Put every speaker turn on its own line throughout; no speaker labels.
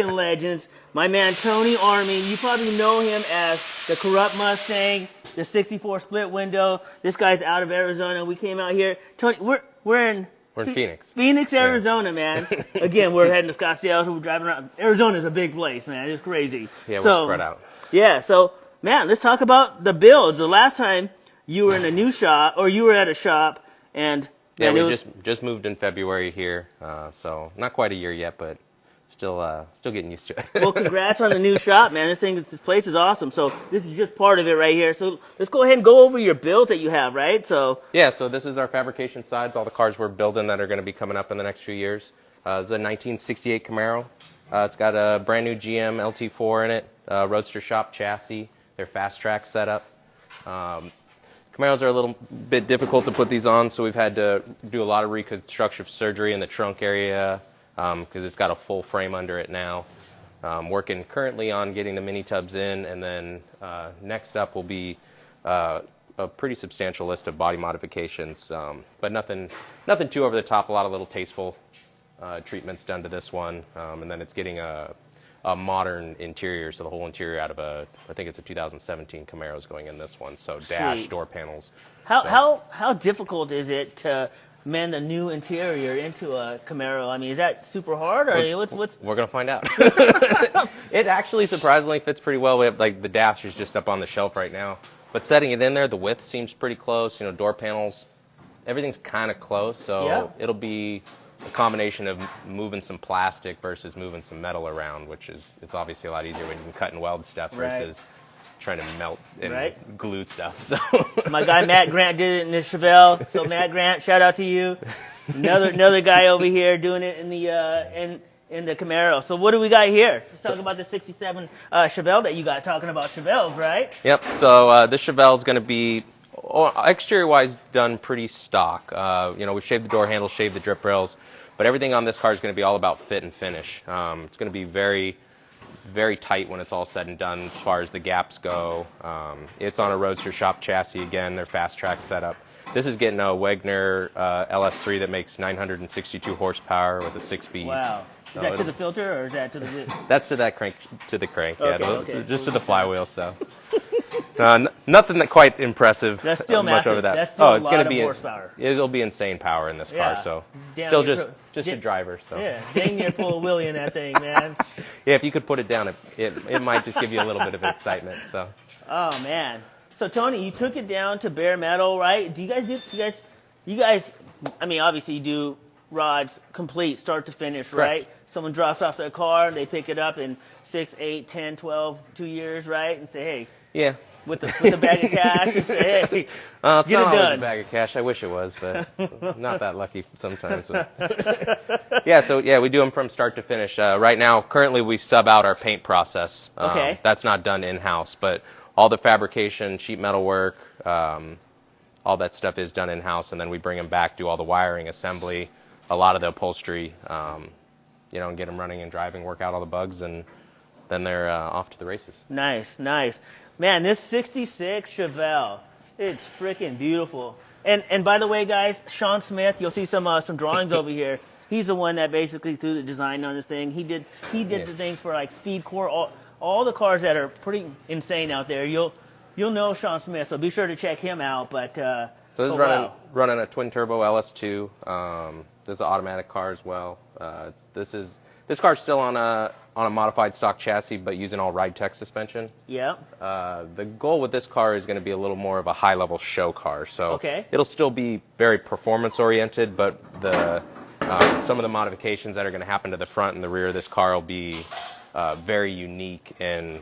legends. My man Tony Army, you probably know him as the Corrupt Mustang, the 64 split window. This guy's out of Arizona. We came out here. Tony, we're in
Phoenix.
Phoenix, Arizona, man. Again, we're heading to Scottsdale, so we're driving around. Arizona's a big place, man. It's crazy.
Yeah, we're spread out.
Yeah, so man, let's talk about the builds. The last time you were in a new shop, or you were at a shop, and
yeah,
man,
we just moved in February here, so not quite a year yet, but still getting used to it.
Well, congrats on the new shop, man. This place is awesome. So this is just part of it right here. So let's go ahead and go over your builds that you have, right? So
yeah, so this is our fabrication sides, all the cars we're building that are going to be coming up in the next few years. It's a 1968 Camaro. It's got a brand new GM LT4 in it, Roadster shop chassis. They're fast track setup. Camaros are a little bit difficult to put these on, so we've had to do a lot of reconstructive surgery in the trunk area because it's got a full frame under it now. Working currently on getting the mini tubs in, and then next up will be a pretty substantial list of body modifications, but nothing too over the top. A lot of little tasteful treatments done to this one, and then it's getting a modern interior, so the whole interior out of I think it's a 2017 Camaro is going in this one. So dash,
Sweet.
door panels.
how difficult is it to mend a new interior into a Camaro? I mean, is that super hard, or what's?
We're gonna find out. It actually surprisingly fits pretty well. We have like the dash is just up on the shelf right now, but setting it in there, the width seems pretty close. You know, door panels, everything's kind of close, so
Yeah.
it'll be a combination of moving some plastic versus moving some metal around, it's obviously a lot easier when you can cut and weld stuff versus trying to melt and glue stuff. So
My guy Matt Grant did it in the Chevelle. So Matt Grant, shout out to you. Another guy over here doing it in the Camaro. So what do we got here? Let's talk about the 67 Chevelle that you got. Talking about Chevelles, right?
Yep. So this Chevelle is going to be exterior-wise done pretty stock. We've shaved the door handles, shaved the drip rails, but everything on this car is going to be all about fit and finish. It's going to be very, very tight when it's all said and done as far as the gaps go. It's on a Roadster shop chassis again. They're fast track setup. This is getting a Wagner LS3 that makes 962 horsepower with a 6-speed.
Wow. Is that to the filter, or is that to the?
That's to that crank, to the crank.
Okay,
just to the flywheel. So nothing that quite impressive.
That's still
much
massive.
over that.
That's still
it's
a
going
lot
to be
of horsepower.
It'll be insane power in this car. So
Damn,
still
you
just a driver. So
yeah, dang near pull a wheelie in that thing, man.
yeah, if you could put it down, it might just give you a little bit of excitement. So.
Oh man. So Tony, you took it down to bare metal, right? You guys? I mean, obviously you do rods complete, start to finish,
Correct.
right? Someone drops off their car, they pick it up in 6, 8, 10, 12, 2 years, right? And say, hey,
Yeah.
with the bag of cash, and say, hey,
It's
get
not
it
always
done.
a bag of cash. I wish it was, but not that lucky sometimes. But. Yeah, we do them from start to finish. Right now, currently, we sub out our paint process.
Okay.
That's not done in-house, but all the fabrication, sheet metal work, all that stuff is done in-house, and then we bring them back, do all the wiring, assembly, a lot of the upholstery, and get them running and driving, work out all the bugs, and then they're off to the races.
Nice. Man, this 66 Chevelle, it's freaking beautiful. And by the way, guys, Sean Smith, you'll see some drawings over here. He's the one that basically threw the design on this thing. He did the things for like Speed Core, all the cars that are pretty insane out there. You'll know Sean Smith, so be sure to check him out. But
so this is running a twin turbo LS2. This is an automatic car as well. This car's still on a modified stock chassis, but using all Ride Tech suspension.
Yeah.
The goal with this car is going to be a little more of a high-level show car. So it'll still be very performance-oriented, but some of the modifications that are going to happen to the front and the rear of this car will be very unique and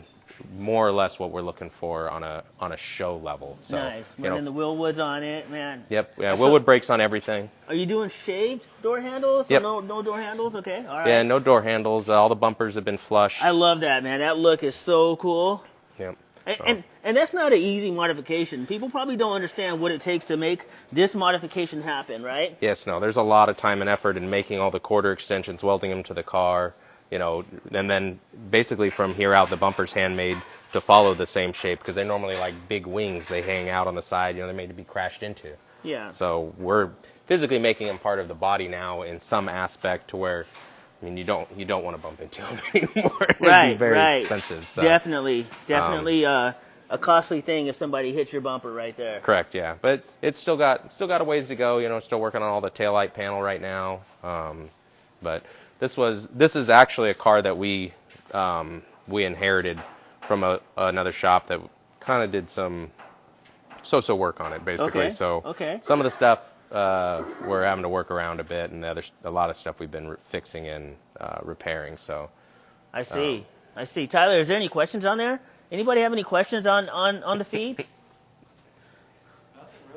more or less what we're looking for on a show level. So,
nice. Running the Willwoods on it, man.
Yep. Yeah. Willwood brakes on everything.
Are you doing shaved door handles?
Yep.
So no door handles? Okay. All right.
Yeah. No door handles. All the bumpers have been flushed.
I love that, man. That look is so cool.
Yep.
And that's not an easy modification. People probably don't understand what it takes to make this modification happen, right?
Yes. No. There's a lot of time and effort in making all the quarter extensions, welding them to the car. And then basically from here out, the bumper's handmade to follow the same shape because they're normally like big wings. They hang out on the side. They're made to be crashed into.
Yeah.
So we're physically making them part of the body now in some aspect to where I mean, you don't want to bump into them anymore. It'd be
Right,
very
right.
expensive. So.
Definitely a costly thing if somebody hits your bumper right there.
Correct, yeah, but it's still got a ways to go. You know, still working on all the taillight panel right now. But this is actually a car that we inherited from another shop that kind of did some so work on it, basically.
Okay.
So
Okay.
some of the stuff we're having to work around a bit, and a lot of stuff we've been fixing and repairing. So
I see. I see. Tyler, is there any questions on there? Anybody have any questions on the feed?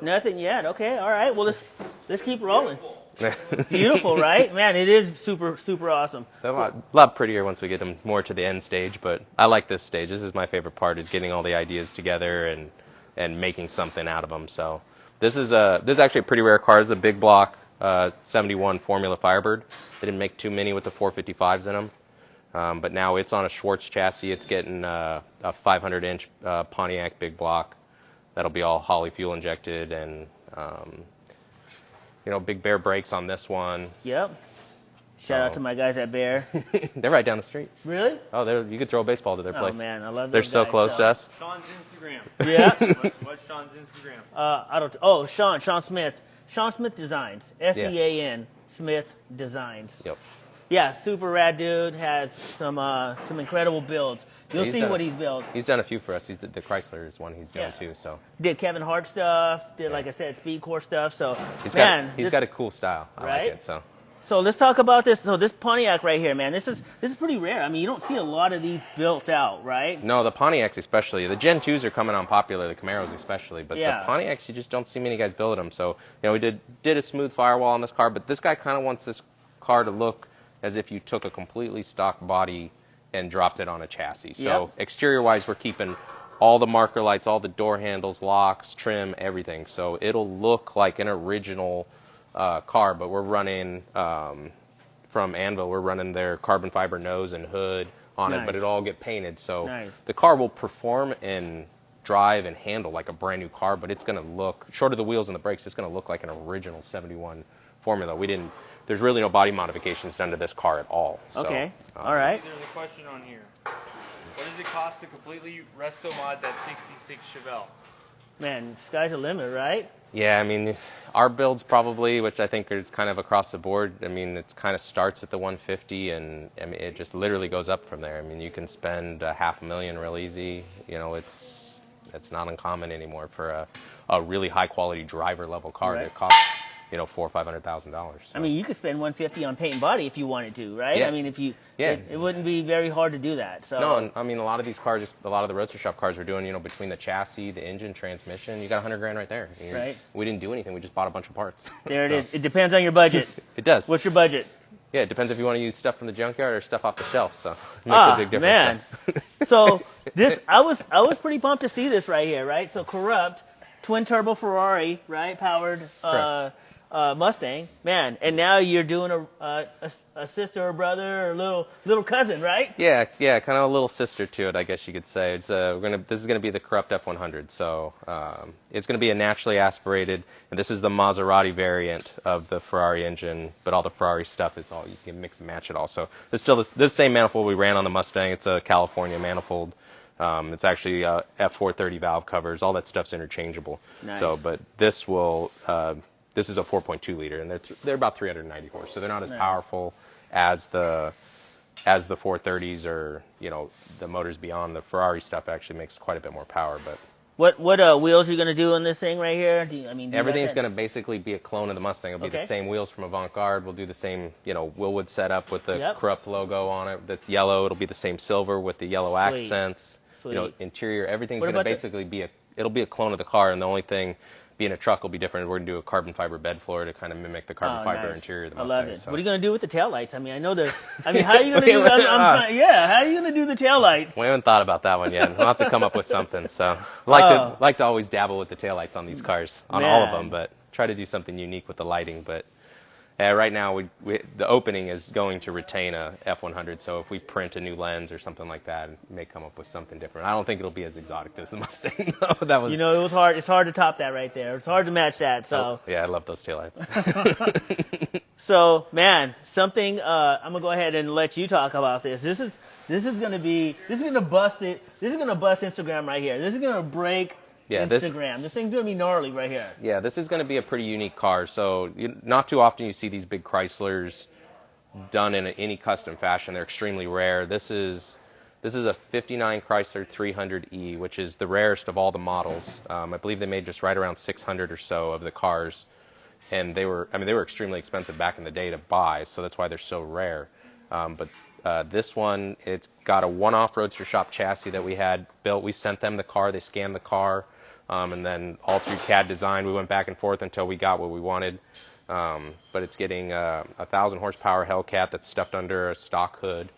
Nothing yet. Okay. All right. Well, let's keep rolling. Beautiful, right? Man, it is super awesome.
a lot prettier once we get them more to the end stage, but I like this stage. This is my favorite part, is getting all the ideas together and making something out of them. So this is actually a pretty rare car. It's a big block 71 Formula Firebird. They didn't make too many with the 455s in them. But now it's on a Schwartz chassis. It's getting a 500-inch Pontiac big block. That'll be all Holley fuel injected, and Big Bear brakes on this one.
Yep. Shout out to my guys at Bear.
They're right down the street.
Really?
Oh, you could throw a baseball to their place.
Oh man, I love.
They're
those
so
guys,
close to us.
Sean's Instagram.
Yeah.
What's Sean's Instagram?
Sean Smith. Sean Smith Designs. SEAN Smith Designs.
Yep.
Yeah, super rad dude. Has some incredible builds. You'll see what he's built.
He's done a few for us. The Chrysler is one he's doing
Yeah.
too. So
Did Kevin Hart stuff. Did like I said, Speed Core stuff. So
he's
man,
got a cool style. I
Right?
like it.
So let's talk about this. So this Pontiac right here, man. This is pretty rare. I mean, you don't see a lot of these built out, right?
No, the Pontiacs especially. The Gen 2s are coming on popular, the Camaros especially. But
Yeah.
the Pontiacs, you just don't see many guys building them. So, we did a smooth firewall on this car, but this guy kind of wants this car to look as if you took a completely stock body and dropped it on a chassis. So
Yep.
exterior-wise, we're keeping all the marker lights, all the door handles, locks, trim, everything. So it'll look like an original car, but we're running from Anvil. We're running their carbon fiber nose and hood on it, but
Nice.
it'll all get painted. So
Nice.
the car will perform and drive and handle like a brand new car, but it's going to look, short of the wheels and the brakes, it's going to look like an original 71 Formula. There's really no body modifications done to this car at all. So,
Okay. All right.
There's a question on here. What does it cost to completely resto mod that 66 Chevelle?
Man, sky's the limit, right?
Yeah, I mean, our builds probably, which I think is kind of across the board, I mean, it kind of starts at the 150, and I mean, it just literally goes up from there. I mean, you can spend $500,000 real easy. It's not uncommon anymore for a really high quality driver level car
Right.
that costs $400,000 or $500,000. So.
I mean, you could spend 150 on paint and body if you wanted to, right?
Yeah.
I mean, if you,
Yeah.
it wouldn't be very hard to do that. So
No, and I mean, a lot of these cars, a lot of the Roadster Shop cars we're doing, between the chassis, the engine, transmission, you got $100,000 right there.
Right.
We didn't do anything. We just bought a bunch of parts.
there it is. It depends on your budget.
It does.
What's your budget?
Yeah, it depends if you want to use stuff from the junkyard or stuff off the shelf. So it makes a big difference.
Man. So this, I was pretty pumped to see this right here, right? So Corrupt, twin turbo Ferrari, right? Powered Mustang, man. And now you're doing a sister or brother or little cousin, right?
Yeah, kind of a little sister to it, I guess you could say. It's this is gonna be the Corrupt F100. So it's gonna be a naturally aspirated, and this is the Maserati variant of the Ferrari engine, but all the Ferrari stuff is all you can mix and match it all. So it's still this same manifold we ran on the Mustang. It's a California manifold. It's actually F430 valve covers. All that stuff's interchangeable.
Nice.
So, but this will. This is a 4.2 liter, and they're about 390 horse, so they're not as
Nice.
powerful as the 430s or the motors beyond. The Ferrari stuff actually makes quite a bit more power, but
What wheels are you gonna do on this thing right here? Do you
everything's
like
going to basically be a clone of the Mustang. It'll be
Okay.
the same wheels from Avant-Garde. We'll do the same Willwood setup with the
Yep.
Corrupt logo on it. That's yellow. It'll be the same silver with the yellow
Sweet.
accents.
Sweet.
Interior. Everything's
What
going to
about the-
basically it'll be a clone of the car, and the only thing. Being a truck will be different. We're going to do a carbon fiber bed floor to kind of mimic the carbon fiber
nice.
interior of the
I
Mustang.
love it.
So.
What are you gonna do with the taillights? I mean, how are you gonna do? How are you gonna do the taillights?
We haven't thought about that one yet. We'll have to come up with something. So, like to always dabble with the taillights on these cars, on all of
Man.
them, but try to do something unique with the lighting. But right now, the opening is going to retain a F100. So if we print a new lens or something like that, it may come up with something different. I don't think it'll be as exotic as the Mustang. though. That was.
It was hard. It's hard to top that right there. It's hard to match that. So
yeah, I love those taillights.
So, man, something. I'm gonna go ahead and let you talk about this. This is gonna bust it. This is gonna bust Instagram right here. This is gonna break Instagram. This thing's gonna be gnarly right here.
Yeah, this is going to be a pretty unique car. So not too often you see these big Chryslers done in any custom fashion. They're extremely rare. This is a 59 Chrysler 300E, which is the rarest of all the models. I believe they made just right around 600 or so of the cars, and they were extremely expensive back in the day to buy, so that's why they're so rare. But this one, it's got a one-off Roadster Shop chassis that we had built. We sent them the car, they scanned the car, and then all through CAD design, we went back and forth until we got what we wanted. But it's getting a 1,000 horsepower Hellcat that's stuffed under a stock hood.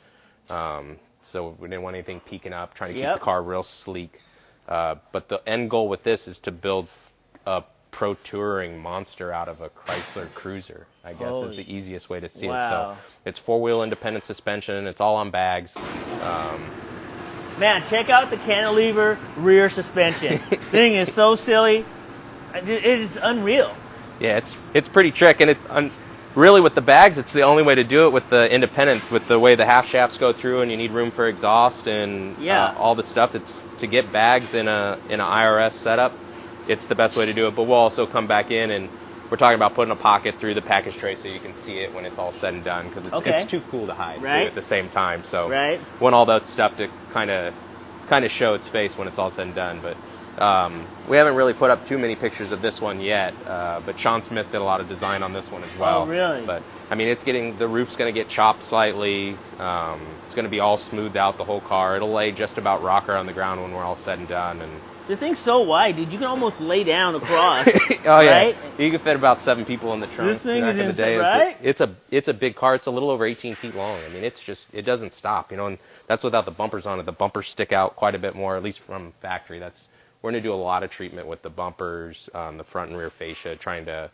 So we didn't want anything peeking up, trying to keep the car real sleek. But the end goal with this is to build a pro touring monster out of a Chrysler Cruiser, I guess is the easiest way to see it. So it's four-wheel independent suspension. It's all on bags.
Man, check out the cantilever rear suspension. Thing is so silly. It is unreal.
Yeah, it's pretty trick, and it's really with the bags. It's the only way to do it with the independent, with the way the half shafts go through, and you need room for exhaust and all the stuff. It's to get bags in a IRS setup. It's the best way to do it. But we'll also come back in, and we're talking about putting a pocket through the package tray so you can see it when it's all said and done, because it's too cool to hide too, at the same time. So we want all that stuff to kind of show its face when it's all said and done. But we haven't really put up too many pictures of this one yet. But Sean Smith did a lot of design on this one as well.
Oh, really?
But I mean, the roof's going to get chopped slightly. It's going to be all smoothed out, the whole car. It'll lay just about rocker on the ground when we're all said and done. And
the thing's so wide, dude. You can almost lay down across.
Oh yeah,
right?
You can fit about 7 people in the trunk.
This thing
back
is
in the
insane,
day.
right?
It's a big car. It's a little over 18 feet long. I mean, it doesn't stop, and that's without the bumpers on it. The bumpers stick out quite a bit more, at least from factory. We're going to do a lot of treatment with the bumpers, the front and rear fascia, trying to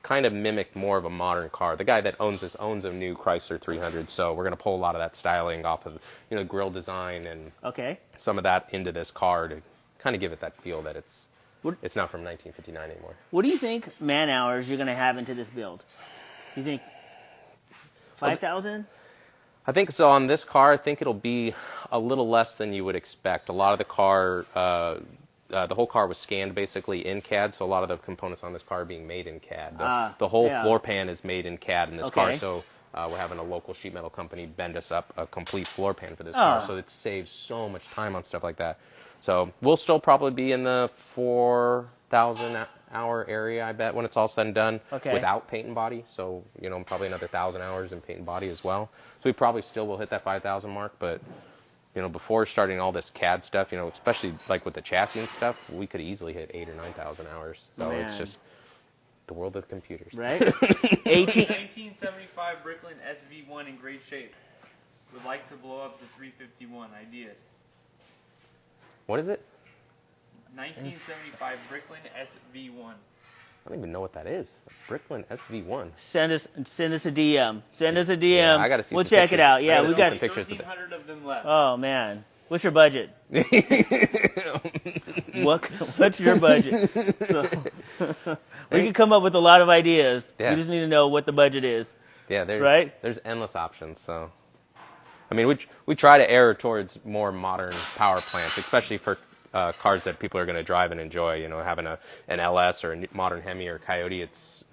kind of mimic more of a modern car. The guy that owns this owns a new Chrysler 300, so we're going to pull a lot of that styling off of grill design and some of that into this car to kind of give it that feel that it's not from 1959 anymore.
What do you think man hours you're going to have into this build? You think 5,000?
I think so. On this car, I think it'll be a little less than you would expect. A lot of the car, the whole car was scanned basically in CAD, so a lot of the components on this car are being made in CAD. The whole floor pan is made in CAD in this car, so we're having a local sheet metal company bend us up a complete floor pan for this car, so it saves so much time on stuff like that. So we'll still probably be in the 4,000 hour area, I bet, when it's all said and done, without paint and body. So, probably another 1,000 hours in paint and body as well. So we probably still will hit that 5,000 mark, but before starting all this CAD stuff, especially like with the chassis and stuff, we could easily hit 8,000 or 9,000 hours. So it's just the world of computers.
Right?
1975 Bricklin SV1 in great shape. Would like to blow up the 351. Ideas.
What is it?
1975 Bricklin SV1.
I don't even know what that is. Bricklin SV1.
Send us a DM. Send us a DM.
Yeah, I gotta see.
We'll check it out. Yeah, we got
some pictures. 1,300 of them left.
Oh man, what's your budget? What's your budget? So, we can come up with a lot of ideas.
Yeah.
We just need to know what the budget is.
Yeah, there's endless options. So, I mean, we try to err towards more modern power plants, especially for cars that people are going to drive and enjoy. Having an LS or a modern Hemi or Coyote, it's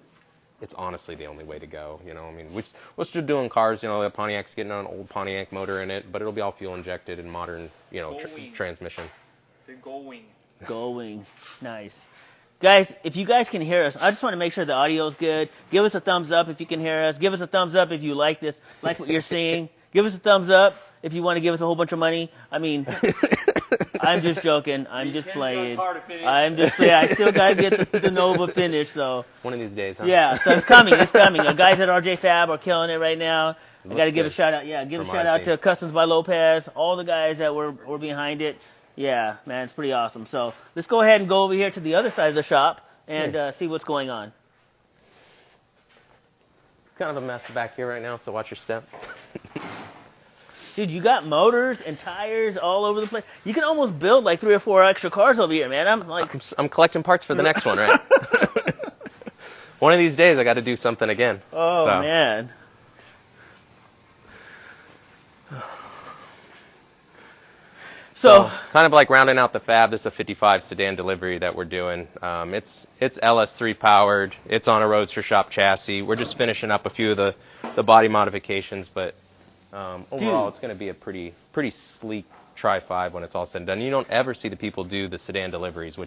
honestly the only way to go. I mean, we're still doing cars. The Pontiac's getting an old Pontiac motor in it, but it'll be all fuel injected and modern, transmission.
The Gullwing.
Gullwing, nice. Guys, if you guys can hear us, I just want to make sure the audio's good. Give us a thumbs up if you can hear us. Give us a thumbs up if you like this, like what you're seeing. Give us a thumbs up if you want to give us a whole bunch of money. I mean, I'm just joking. I'm just playing. I still got to get the Nova finished, though.
One of these days, huh?
Yeah, so it's coming. It's coming. The guys at RJ Fab are killing it right now. I got to give a shout out. Yeah, give a shout out to Customs by Lopez. All the guys that were behind it. Yeah, man, it's pretty awesome. So let's go ahead and go over here to the other side of the shop and see what's going on.
Kind of a mess back here right now, so watch your step.
Dude, you got motors and tires all over the place. You can almost build like 3 or 4 extra cars over here, man.
I'm collecting parts for the next one, right? one of these days I got to do something again.
Oh,
So,
man. So,
kind of like rounding out the fab, this is a 55 sedan delivery that we're doing. It's LS3 powered. It's on a Roadster Shop chassis. We're just finishing up a few of the body modifications, but overall it's going to be a pretty sleek Tri-5 when it's all said and done. You don't ever see the people do the sedan deliveries,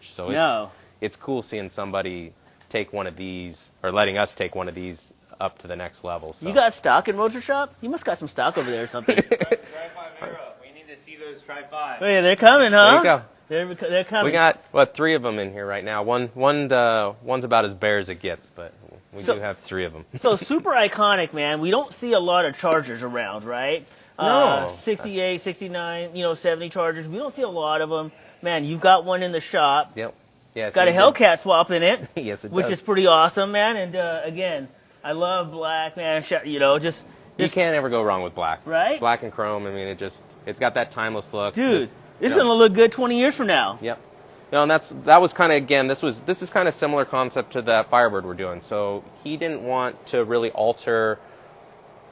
it's cool seeing somebody take one of these, or letting us take one of these up to the next level. So.
you got stock in Roadster Shop? You must got some stock over there or something.
Tri-5 era. We need to see those Tri-5.
Oh, yeah, they're coming, huh?
There you go.
They're coming.
We got 3 of them in here right now. One's about as bare as it gets, but we do have 3 of them.
So super iconic, man. We don't see a lot of Chargers around, right?
No.
68, 69, 70 Chargers. We don't see a lot of them. Man, you've got one in the shop.
Yep. Yeah.
Got a Hellcat swap in it.
Yes, it
which
does.
is pretty awesome, man. And again, I love black, man. Just
You can't ever go wrong with black.
Right?
Black and chrome. I mean, it's got that timeless look.
dude, it's gonna look good 20 years from now.
Yep. And that was kind of, again, this is kind of similar concept to that Firebird we're doing. So he didn't want to really alter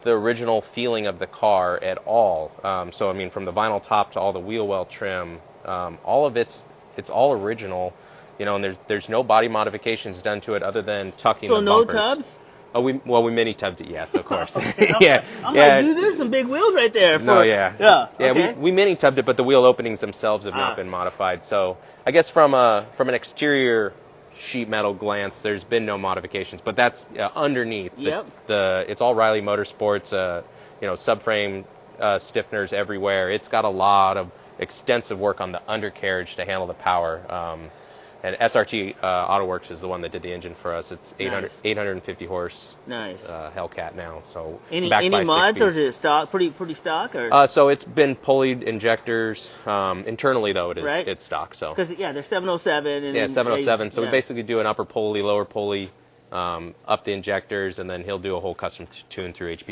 the original feeling of the car at all. So I mean, from the vinyl top to all the wheel well trim, all of it's all original. And there's no body modifications done to it other than tucking
So
the
no
bumpers.
tubs?
Oh, we mini tubbed it, yes, of course.
Yeah. I'm like, dude, there's some big wheels right there. Yeah. Okay.
We mini tubbed it, but the wheel openings themselves have not been modified. So I guess from an exterior sheet metal glance, there's been no modifications, but that's underneath.
Yep.
It's all Riley Motorsports. Subframe stiffeners everywhere. It's got a lot of extensive work on the undercarriage to handle the power. And SRT AutoWorks is the one that did the engine for us. It's 850 horse.
Nice.
Hellcat now. So
Any
backed by
mods,
6
or is it stock? Pretty stock, or?
So it's been pulleyed injectors. Internally though, it's stock. So
Because they're 707. And
yeah, 707. So
yeah.
we basically do an upper pulley, lower pulley, up the injectors, and then he'll do a whole custom tune through HP